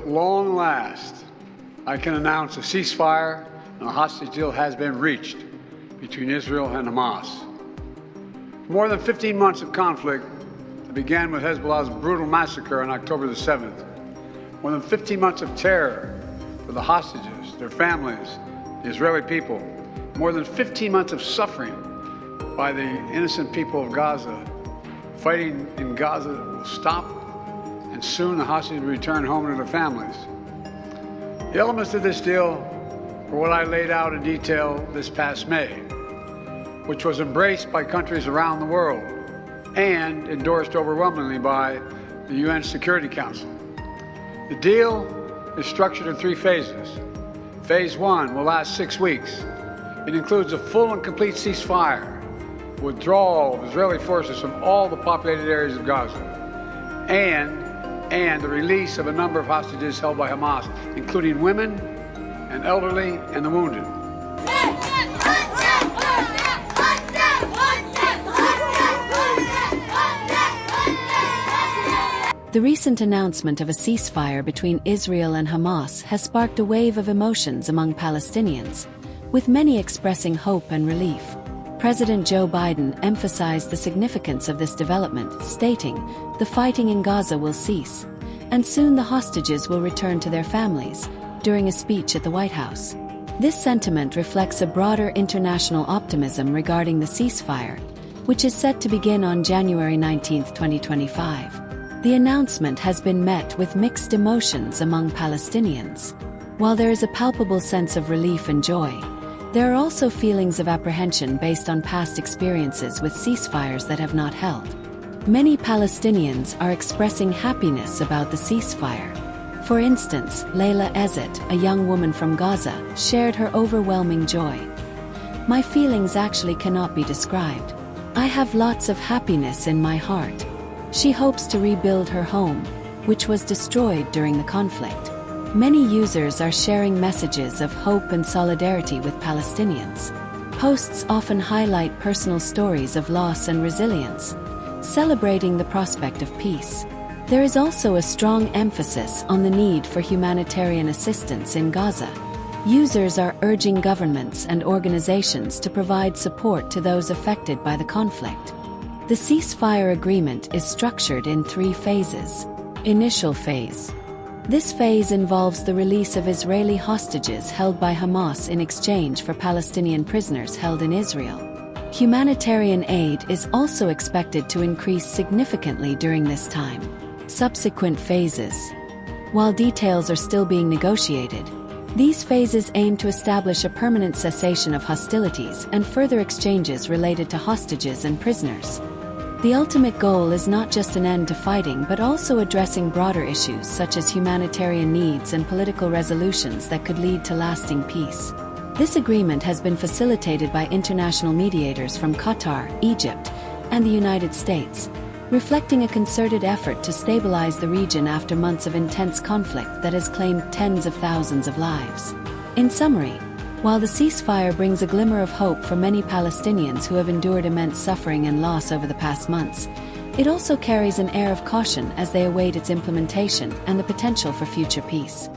long last, I can announce a ceasefire and a hostage deal has been reached between Israel and Hamas. More than 15 months of conflict that began with Hezbollah's brutal massacre on October the 7th. More than 15 months of terror for the hostages, their families, the Israeli people. More than 15 months of suffering by the innocent people of Gaza. Fighting in Gaza will stop, and soon the hostages will return home to their families. The elements of this deal were what I laid out in detail this past May, which was embraced by countries around the world and endorsed overwhelmingly by the UN Security Council. The deal is structured in 3 phases. Phase 1 will last 6 weeks. It includes a full and complete ceasefire, withdrawal of Israeli forces from all the populated areas of Gaza, and the release of a number of hostages held by Hamas, including women and elderly and the wounded. The recent announcement of a ceasefire between Israel and Hamas has sparked a wave of emotions among Palestinians, with many expressing hope and relief. President Joe Biden emphasized the significance of this development, stating, "The fighting in Gaza will cease, and soon the hostages will return to their families," during a speech at the White House. This sentiment reflects a broader international optimism regarding the ceasefire, which is set to begin on January 19, 2025. The announcement has been met with mixed emotions among Palestinians. While there is a palpable sense of relief and joy, there are also feelings of apprehension based on past experiences with ceasefires that have not held. Many Palestinians are expressing happiness about the ceasefire. For instance, Laila Ezzat, a young woman from Gaza, shared her overwhelming joy. "My feelings actually cannot be described. I have lots of happiness in my heart." She hopes to rebuild her home, which was destroyed during the conflict. Many users are sharing messages of hope and solidarity with Palestinians. Posts often highlight personal stories of loss and resilience, celebrating the prospect of peace. There is also a strong emphasis on the need for humanitarian assistance in Gaza. Users are urging governments and organizations to provide support to those affected by the conflict. The ceasefire agreement is structured in 3 phases. Initial phase. This phase involves the release of Israeli hostages held by Hamas in exchange for Palestinian prisoners held in Israel. Humanitarian aid is also expected to increase significantly during this time. Subsequent phases. While details are still being negotiated, these phases aim to establish a permanent cessation of hostilities and further exchanges related to hostages and prisoners. The ultimate goal is not just an end to fighting but also addressing broader issues such as humanitarian needs and political resolutions that could lead to lasting peace. This agreement has been facilitated by international mediators from Qatar, Egypt, and the United States, reflecting a concerted effort to stabilize the region after months of intense conflict that has claimed tens of thousands of lives. In summary, while the ceasefire brings a glimmer of hope for many Palestinians who have endured immense suffering and loss over the past months, it also carries an air of caution as they await its implementation and the potential for future peace.